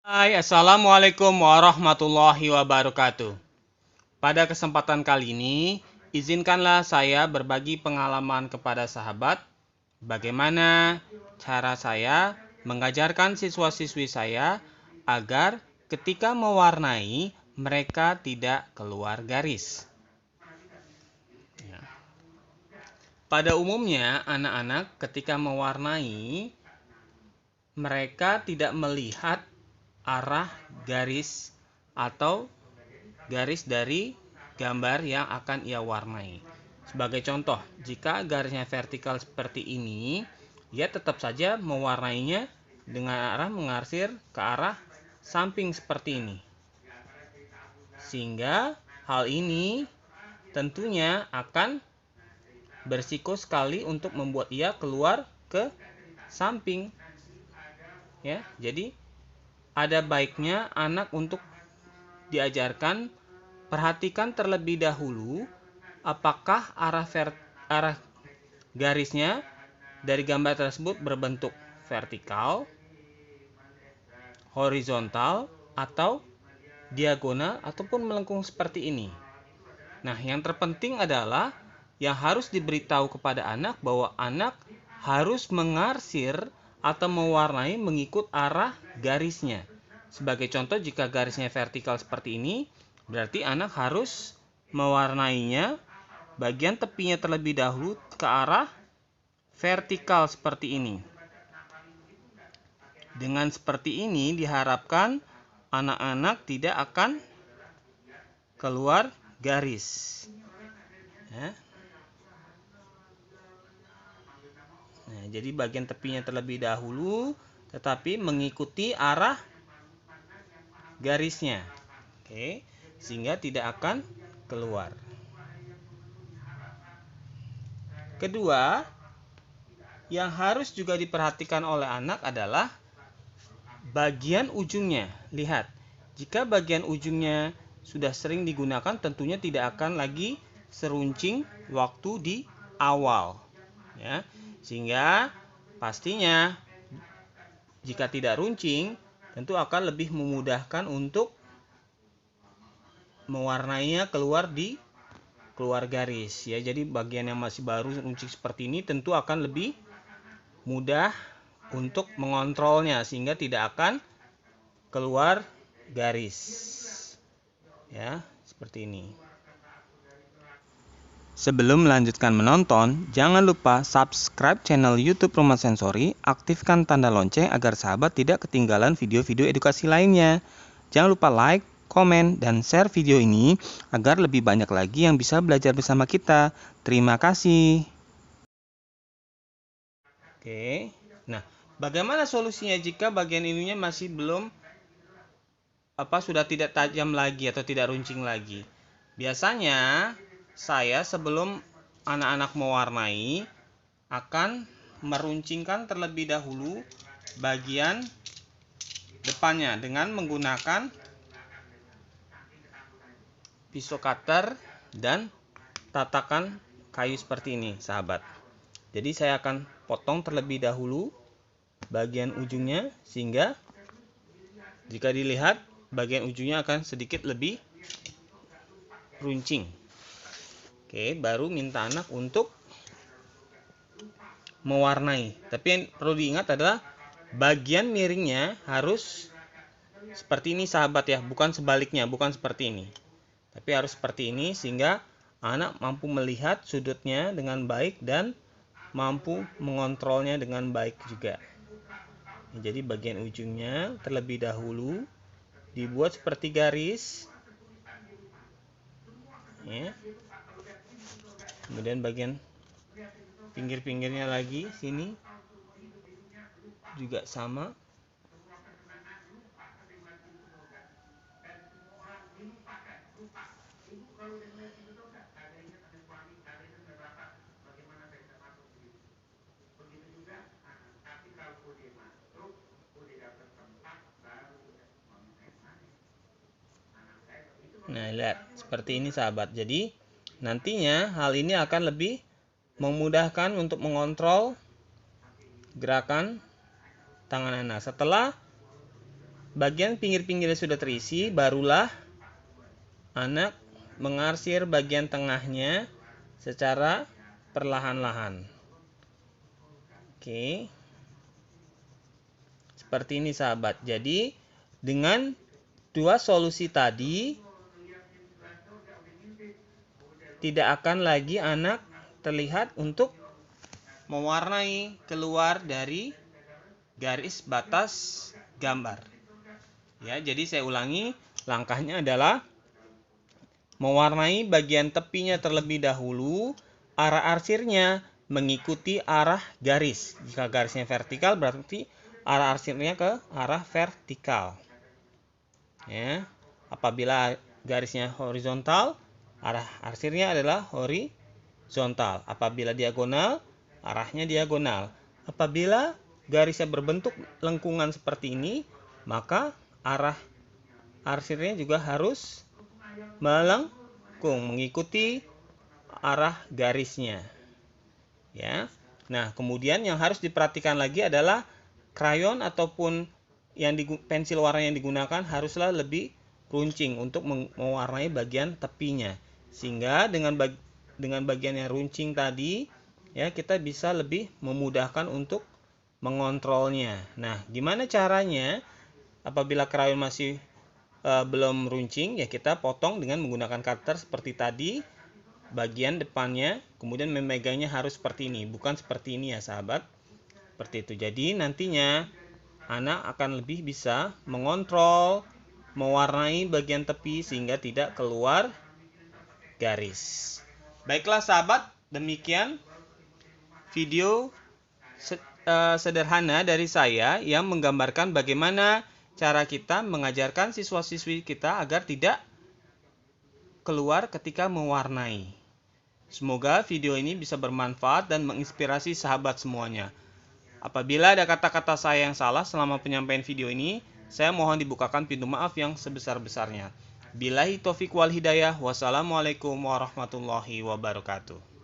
Hai, Assalamualaikum warahmatullahi wabarakatuh. Pada kesempatan kali ini, izinkanlah saya berbagi pengalaman kepada sahabat bagaimana cara saya mengajarkan siswa-siswi saya agar ketika mewarnai mereka tidak keluar garis. Pada umumnya, anak-anak ketika mewarnai mereka tidak melihat arah garis atau garis dari gambar yang akan ia warnai. Sebagai contoh, jika garisnya vertikal seperti ini, ia tetap saja mewarnainya dengan arah mengarsir ke arah samping seperti ini. Sehingga hal ini tentunya akan berisiko sekali untuk membuat ia keluar ke samping. Ya, jadi ada baiknya anak untuk diajarkan perhatikan terlebih dahulu apakah arah garisnya dari gambar tersebut berbentuk vertikal, horizontal, atau diagonal ataupun melengkung seperti ini. Nah, yang terpenting adalah yang harus diberitahu kepada anak bahwa anak harus mengarsir atau mewarnai mengikut arah garisnya. Sebagai contoh, jika garisnya vertikal seperti ini, berarti anak harus mewarnainya bagian tepinya terlebih dahulu ke arah vertikal seperti ini. Dengan seperti ini diharapkan anak-anak tidak akan keluar garis. Ya. Nah, jadi bagian tepinya terlebih dahulu, tetapi mengikuti arah garisnya. Oke, sehingga tidak akan keluar. Kedua, yang harus juga diperhatikan oleh anak adalah bagian ujungnya. Lihat, jika bagian ujungnya sudah sering digunakan, tentunya tidak akan lagi seruncing waktu di awal. Ya, sehingga pastinya jika tidak runcing, tentu akan lebih memudahkan untuk mewarnainya keluar garis. Ya, jadi bagian yang masih baru runcing seperti ini tentu akan lebih mudah untuk mengontrolnya sehingga tidak akan keluar garis. Ya, seperti ini. Sebelum melanjutkan menonton, jangan lupa subscribe channel YouTube Rumah Sensori, aktifkan tanda lonceng agar sahabat tidak ketinggalan video-video edukasi lainnya. Jangan lupa like, komen, dan share video ini agar lebih banyak lagi yang bisa belajar bersama kita. Terima kasih. Oke, nah bagaimana solusinya jika bagian ininya masih belum sudah tidak tajam lagi atau tidak runcing lagi? Biasanya saya sebelum anak-anak mewarnai akan meruncingkan terlebih dahulu bagian depannya dengan menggunakan pisau cutter dan tatakan kayu seperti ini, sahabat. Jadi saya akan potong terlebih dahulu bagian ujungnya sehingga jika dilihat bagian ujungnya akan sedikit lebih runcing. Oke, baru minta anak untuk mewarnai. Tapi yang perlu diingat adalah bagian miringnya harus seperti ini, sahabat ya, bukan sebaliknya, bukan seperti ini. Tapi harus seperti ini sehingga anak mampu melihat sudutnya dengan baik dan mampu mengontrolnya dengan baik juga. Jadi bagian ujungnya terlebih dahulu dibuat seperti garis. Ya. Kemudian bagian pinggir-pinggirnya lagi sini juga sama. Nah, lihat seperti ini, sahabat. Jadi nantinya hal ini akan lebih memudahkan untuk mengontrol gerakan tangan anak. Setelah bagian pinggir-pinggirnya sudah terisi, barulah anak mengarsir bagian tengahnya secara perlahan-lahan. Oke. Seperti ini sahabat. Jadi dengan dua solusi tadi tidak akan lagi anak terlihat untuk mewarnai keluar dari garis batas gambar. Ya, jadi saya ulangi, langkahnya adalah mewarnai bagian tepinya terlebih dahulu, arah arsirnya mengikuti arah garis. Jika garisnya vertikal berarti arah arsirnya ke arah vertikal. Ya, apabila garisnya horizontal, arah arsirnya adalah horizontal. Apabila diagonal, arahnya diagonal. Apabila garisnya berbentuk lengkungan seperti ini, maka arah arsirnya juga harus melengkung mengikuti arah garisnya. Ya. Nah, kemudian yang harus diperhatikan lagi adalah krayon ataupun pensil warna yang digunakan haruslah lebih runcing untuk mewarnai bagian tepinya. Sehingga dengan bagian yang runcing tadi, ya, kita bisa lebih memudahkan untuk mengontrolnya. Nah, gimana caranya? Apabila krayon masih belum runcing, ya kita potong dengan menggunakan cutter seperti tadi. Bagian depannya, kemudian memegangnya harus seperti ini, bukan seperti ini ya sahabat. Seperti itu. Jadi nantinya anak akan lebih bisa mengontrol, mewarnai bagian tepi sehingga tidak keluar garis. Baiklah sahabat, demikian video sederhana dari saya yang menggambarkan bagaimana cara kita mengajarkan siswa-siswi kita agar tidak keluar ketika mewarnai. Semoga video ini bisa bermanfaat dan menginspirasi sahabat semuanya. Apabila ada kata-kata saya yang salah selama penyampaian video ini, saya mohon dibukakan pintu maaf yang sebesar-besarnya. Billahi taufiq wal hidayah. Wassalamualaikum warahmatullahi wabarakatuh.